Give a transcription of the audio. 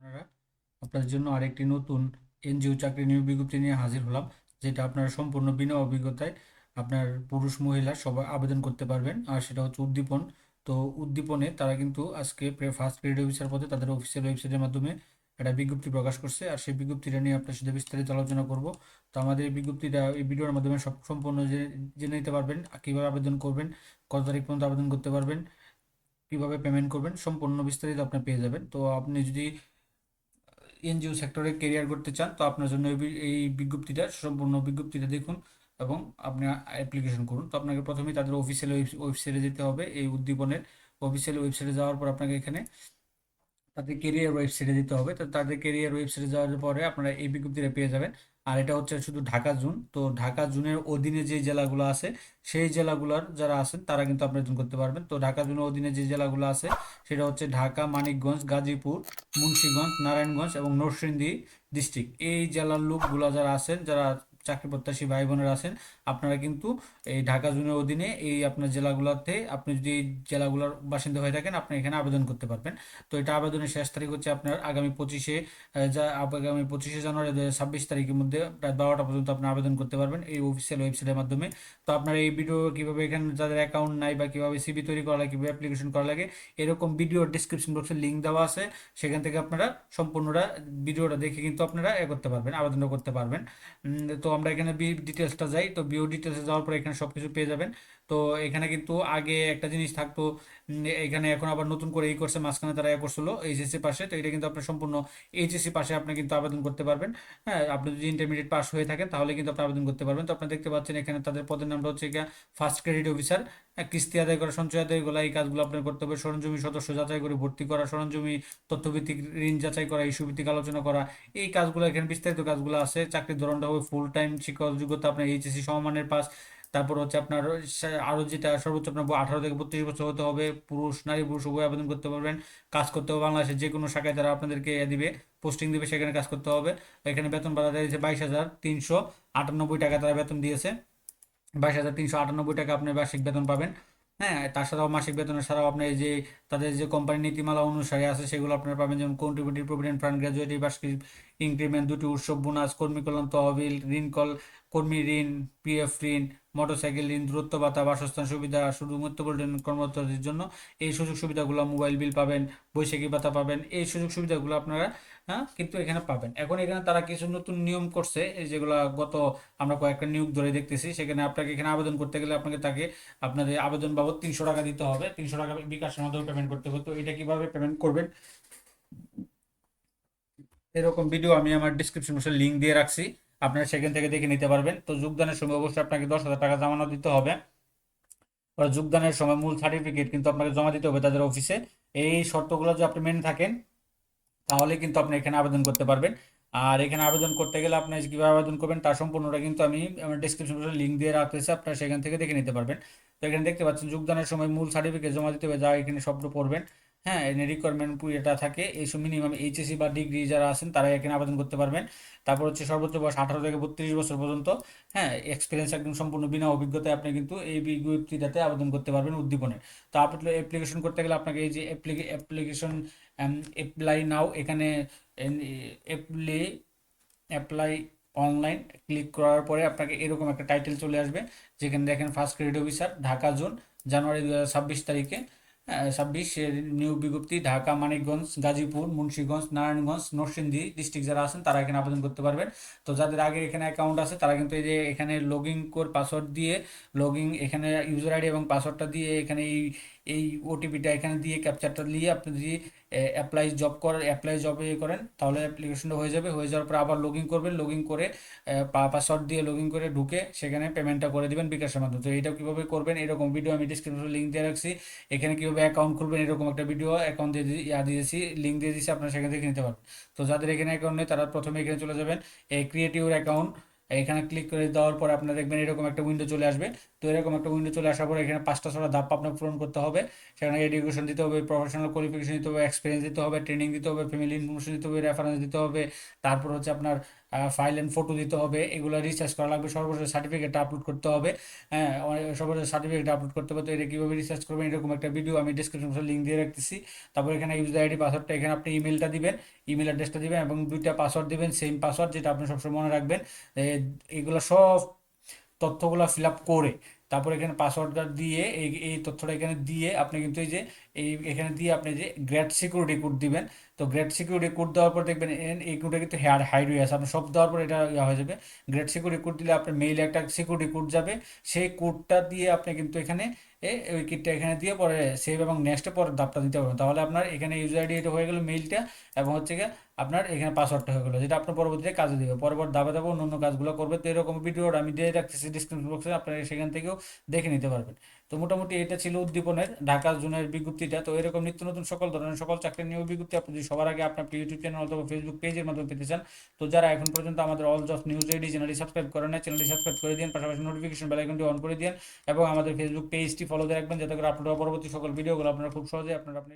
আপনারা আপনাদের জন্য আরেকটি নতুন এনজিও চাকরি নিয়োগ বিজ্ঞপ্তি নিয়ে হাজির হলাম, যেটা আপনারা সম্পূর্ণ বিনা অভিজ্ঞতায় আপনার পুরুষ মহিলা সবাই আবেদন করতে পারবেন। আর সেটা হচ্ছে উদ্দীপন। তো উদ্দীপনে তারা কিন্তু আজকে ফার্স্ট গ্রেড অফিসার পদে তাদের অফিসিয়াল ওয়েবসাইটের মাধ্যমে একটা বিজ্ঞপ্তি প্রকাশ করছে। আর সেই বিজ্ঞপ্তিটা নিয়ে আপনার সাথে বিস্তারিত আলোচনা করব। তো আমাদের এই বিজ্ঞপ্তিটা এই ভিডিওর মাধ্যমে সম্পূর্ণ জেনে নিতে পারবেন, কীভাবে আবেদন করবেন, কত তারিখ পর্যন্ত আবেদন করতে পারবেন, কীভাবে পেমেন্ট করবেন, সম্পূর্ণ বিস্তারিত আপনি পেয়ে যাবেন। তো আপনি যদি এনজিও সেক্টরে কেরিয়ার করতে চান, তো আপনার জন্য এই বিজ্ঞপ্তিটা, সম্পূর্ণ বিজ্ঞপ্তিটা দেখুন এবং আপনি অ্যাপ্লিকেশন করুন। তো আপনাকে প্রথমেই তাদের অফিসিয়াল ওয়েবসাইটে যেতে হবে। এই উদ্দীপনের অফিসিয়াল ওয়েবসাইটে যাওয়ার পর আপনাকে এখানে তাদের কেরিয়ার ওয়েবসাইটে যেতে হবে। তো তাদের কেরিয়ার ওয়েবসাইটে যাওয়ার পরে আপনারা এই বিজ্ঞপ্তিটা পেয়ে যাবেন। আর এটা হচ্ছে শুধু ঢাকা জোন। তো ঢাকা জোনের অধীনে যে জেলাগুলো আছে, সেই জেলাগুলোর যারা আছেন তারা কিন্তু আবেদন করতে পারবেন। তো ঢাকা জোনের অধীনে যে জেলাগুলো আছে সেটা হচ্ছে ঢাকা, মানিকগঞ্জ, গাজীপুর, মুন্সিগঞ্জ, নারায়ণগঞ্জ এবং নরসিংদী ডিস্ট্রিক্ট। এই জেলার লোকগুলো যারা আছেন, যারা চাকরি প্রত্যাশী ভাই বোনেরা আছেন, আপনারা কিন্তু এই ঢাকা জোনের অধীনে এই আপনার জেলাগুলোতে আপনি যদি এই জেলাগুলোর বাসিন্দা হয়ে থাকেন, আপনি এখানে আবেদন করতে পারবেন। তো এটা আবেদনের শেষ তারিখ হচ্ছে আপনার আগামী 25শে জানুয়ারি 2026 তারিখের মধ্যে রাত 12টা পর্যন্ত আপনি আবেদন করতে পারবেন এই অফিসিয়াল ওয়েবসাইটের মাধ্যমে। তো আপনার এই ভিডিও কীভাবে এখানে যাদের অ্যাকাউন্ট নাই বা কীভাবে সিভি তৈরি করা লাগে, কীভাবে অ্যাপ্লিকেশন করা লাগে, এরকম ভিডিওর ডিসক্রিপশন বক্সে লিঙ্ক দেওয়া আছে। সেখান থেকে আপনারা সম্পূর্ণটা ভিডিওটা দেখে কিন্তু আপনারা করতে পারবেন, আবেদনটা করতে পারবেন। তো আমরা এখানে ডিটেলসটা যাই। তো বিও ডিটেলসে যাওয়ার পর এখানে সব কিছু পেয়ে যাবেন। তো এখানে কিন্তু আগে একটা জিনিস থাকতো, এখানে এখন আবার নতুন করে এই করছে, মাঝখানে তারা করছিল এইচএসসি পাশে। তো এটা কিন্তু আপনার সম্পূর্ণ এইচএসসি পাশে আপনি কিন্তু আবেদন করতে পারবেন। হ্যাঁ, আপনি যদি ইন্টারমিডিয়েট পাস হয়ে থাকেন তাহলে কিন্তু আপনি আবেদন করতে পারবেন। তো আপনি দেখতে পাচ্ছেন এখানে তাদের পদের নামটা হচ্ছে গিয়া ফার্স্ট ক্রেডিট অফিসার। কিস্তি আদায় করা, সঞ্চয় আদায় করা, এই কাজগুলো আপনার করতে হবে। সরঞ্জমি সদস্য যাচাই করে ভর্তি করা, সরঞ্জমি তথ্যভিত্তিক ঋণ যাচাই করা, ইস্যু ভিত্তিক আলোচনা করা, এই কাজগুলো এখানে বিস্তারিত কাজগুলো আছে। চাকরির ধরনটা হবে ফুল টাইম, শিক্ষাগত যোগ্যতা আপনার এইচএসসি সমমানের পাস। তারপর হচ্ছে আপনার আরও যেটা সর্বোচ্চ আপনার 18 থেকে 32 বছর হতে হবে। পুরুষ নারী পুরুষ উভয় আবেদন করতে পারবেন। কাজ করতে হবে বাংলাদেশের যে কোনো শাখায় তারা আপনাদেরকে দিবে, পোস্টিং দিবে, সেখানে কাজ করতে হবে। এখানে বেতন ভাতা দিয়েছে 22,398 টাকা তারা বেতন দিয়েছে। 22,398 টাকা আপনি বার্ষিক বেতন পাবেন। হ্যাঁ, তাছাড়াও মাসিক বেতনের ছাড়াও আপনি এই যে তাদের যে কোম্পানি নীতিমালা অনুসারে আছে সেগুলো আপনারা পাবেন, যেমন কন্ট্রিবিউটিভ প্রভিডেন্ট ফান্ড, গ্র্যাজুয়েটি বার্ষিক ইনক্রিমেন্ট, দুটি উৎসব বোনাস, কর্মী কল্যাণ তহবিল, কর্মী ঋণ, পিএফ ঋণ, মোটরসাইকেল ঋণ, দূরত্ব ভাতা, বাসস্থান সুবিধা শুধু মেট্রোপলিটন কর্মকর্তাদের জন্য। এই সুযোগ সুবিধাগুলো, মোবাইল বিল পাবেন, বৈশাখী ভাতা পাবেন, এই সুযোগ সুবিধাগুলো আপনারা কিন্তু এখানে পাবেন। এখন এখানে তারা কিছু নতুন নিয়ম করছে, এই যেগুলো গত আমরা কয়েকটা নিয়োগ ধরে দেখতেছি। সেখানে আপনাকে এখানে আবেদন করতে গেলে আপনাদের আবেদন বাবদ 300 টাকা দিতে হবে। 300 টাকা বিকাশের মাধ্যমে পেমেন্ট করতে হবে। তো এটা কিভাবে পেমেন্ট করবেন, এরকম ভিডিও আমি আমার ডিসক্রিপশন বক্সে লিঙ্ক দিয়ে রাখছি, আপনারা সেখান থেকে দেখে নিতে পারবেন। তো যোগদানের সময় অবশ্যই আপনাকে 10,000 টাকা জমানো দিতে হবে। আর যোগদানের সময় মূল সার্টিফিকেট কিন্তু আপনাকে জমা দিতে হবে তাদের অফিসে। এই শর্তগুলো যদি আপনি মেনে থাকেন তাহলে কিন্তু আপনি এখানে আবেদন করতে পারবেন। আর এখানে আবেদন করতে গেলে আপনি কীভাবে আবেদন করবেন তার সম্পূর্ণটা কিন্তু আমি আমার ডিসক্রিপশন বক্সে লিঙ্ক দিয়ে রাখতেছি, আপনারা সেখান থেকে দেখে নিতে পারবেন। তো এখানে দেখতে পাচ্ছেন যোগদানের সময় মূল সার্টিফিকেট জমা দিতে হবে, যা এখানে শব্দ পড়বেন। হ্যাঁ, এখানে রিকোয়ারমেন্ট এটা থাকে, এইসব মিনিমাম এইচএসসি বা ডিগ্রি যারা আছেন তারা এখানে আবেদন করতে পারবেন। তারপর হচ্ছে সর্বোচ্চ বয়স 18 থেকে 32 বছর পর্যন্ত। হ্যাঁ, এক্সপিরিয়েন্স একদম সম্পূর্ণ বিনা অভিজ্ঞতায় আপনি কিন্তু এই বিজ্ঞপ্তিটাতে আবেদন করতে পারবেন উদ্দীপনের। তো আপনি অ্যাপ্লিকেশন করতে গেলে আপনাকে এই যে অ্যাপ্লিকেশন অ্যাপ্লাই নাও, এখানে অ্যাপ্লাই অ্যাপ্লাই অনলাইন ক্লিক করার পরে আপনাকে এরকম একটা টাইটেল চলে আসবে, যেখানে দেখেন first credit officer Dhaka zone, January 2026 তারিখে। 26 নিউ বিজ্ঞপ্তি, ঢাকা, মানিকগঞ্জ, গাজীপুর, মুন্সিগঞ্জ, নারায়ণগঞ্জ, নরসিংদী ডিস্ট্রিক্ট যারা আছেন তারা এখানে আবেদন করতে পারবেন। তো যাদের আগে এখানে অ্যাকাউন্ট আছে তারা কিন্তু এই যে এখানে লগ ইন কোড পাসওয়ার্ড দিয়ে, এখানে ইউজার আইডি এবং পাসওয়ার্ডটা দিয়ে, এখানে এই এই ওটিপিটা এখানে দিয়ে, ক্যাপচারটা দিয়ে আপনি যদি অ্যাপ্লাই জবে করেন তাহলে অ্যাপ্লিকেশনটা হয়ে যাবে। হয়ে যাওয়ার পর আবার লগ ইন করবেন, লগ ইন করে পাসওয়ার্ড দিয়ে লগ ইন করে ঢুকে সেখানে পেমেন্টটা করে দিবেন বিকাশের মাধ্যমে। তো এইটা কীভাবে করবেন, এরকম ভিডিও আমি ডিসক্রিপশনে লিঙ্ক দিয়ে রাখছি। এখানে কীভাবে অ্যাকাউন্ট খুলবেন এরকম একটা ভিডিও অ্যাকাউন্ট দিয়ে দিয়েছি, লিঙ্ক দিয়ে দিয়েছি, আপনারা সেখান থেকে নিতে পারবেন। তো যাদের এখানে অ্যাকাউন্ট নেই তারা প্রথমে এখানে চলে যাবেন, এই ক্রিয়েট ইউর অ্যাকাউন্ট, এখানে ক্লিক করে দেওয়ার পর আপনারা দেখবেন এরকম একটা উইন্ডো চলে আসবে। তো এরকম একটা উইন্ডো চলে আসার পর এখানে 5টা 6টা ধাপ আপনাকে পূরণ করতে হবে। সেখানে এডুকেশন দিতে হবে, প্রফেশনাল কোয়ালিফিকেশন দিতে হবে, এক্সপিরিয়েন্স দিতে হবে, ট্রেনিং দিতে হবে, ফ্যামিলি ইনফরমেশন দিতে হবে, রেফারেন্স দিতে হবে। তারপর হচ্ছে আপনার ফাইল অ্যান্ড ফটো দিতে হবে, এগুলো রিসার্চ করা লাগবে, সর্বশেষ সার্টিফিকেটটা আপলোড করতে হবে। হ্যাঁ, সর্বশেষ সার্টিফিকেট আপলোড করতে হবে। তো এটা কীভাবে রিসার্চ করবেন এরকম একটা ভিডিও আমি ডিসক্রিপশন বক্সে লিঙ্ক দিয়ে রাখতেছি। তারপর এখানে ইউজার আইডি পাসওয়ার্ডটা, এখানে আপনি ইমেলটা দিবেন, ইমেল অ্যাড্রেসটা দিবেন এবং দুইটা পাসওয়ার্ড দিবেন, সেম পাসওয়ার্ড যেটা আপনি সবসময় মনে রাখবেন। এগুলো সব তথ্যগুলো ফিল আপ করে তারপর এখানে পাসওয়ার্ডটা দিয়ে এই তথ্যটা এখানে দিয়ে আপনি কিন্তু এই যে এখানে দিয়ে আপনি যে গ্রেড সিকিউরিটি কোড দিবেন। তো গ্রেড সিকিউরিটি কোড দেওয়ার পর দেখবেন এই কোডটা কিন্তু হাইড হয়ে আছে, আপনি সব দেওয়ার পর এটা ইয়ে হয়ে যাবে। গ্রেড সিকিউরিটি কোড দিলে আপনার মেইলে একটা সিকিউরিটি কোড যাবে, সেই কোডটা দিয়ে আপনি কিন্তু এখানে ওই কিটটা এখানে দিয়ে পরে সেভ এবং নেক্সটে পরে ধাপটা দিতে পারবেন। তাহলে আপনার এখানে ইউজার আইডি এটা হয়ে গেল মেইলটা, এবং হচ্ছে গিয়ে আপনার এখানে পাসওয়ার্ডটা হয়ে গেলো, যেটা আপনার পরবর্তীতে কাজে দিবে, পরবর্তী ধাপে ধাপে অন্য অন্য কাজগুলো করবে। তো এরকম ভিডিওটা আমি দিয়ে রাখতেছি ডিসক্রিপশন বক্সে, আপনারা সেখান থেকেও দেখে নিতে পারবেন। তো মোটামুটি এটা ছিল উদ্দীপনের ঢাকা জোনের বিজ্ঞপ্তিটা। তো এরকম নিত্য নতুন সকল ধরনের সকল চাকরির নিয়োগ বিজ্ঞপ্তি আপনি যদি সবার আগে আপনার ইউটিউব চ্যানেল অথবা ফেসবুক পেজের মাধ্যমে পেতে চান, তো যারা এখন পর্যন্ত আমাদের অল জব নিউজ রেডি চ্যানেলটি সাবস্ক্রাইব করেন না, চ্যানেলটি সাবস্ক্রাইব করে দিন, পাশাপাশি নোটিফিকেশন বেল আইকনটি অন করে দিন এবং আমাদের ফেসবুক পেজটি ফলো দিয়ে রাখবেন, যাতে করে আপলোড হওয়া পরবর্তী সকল ভিডিওগুলো আপনারা খুব সহজে আপনি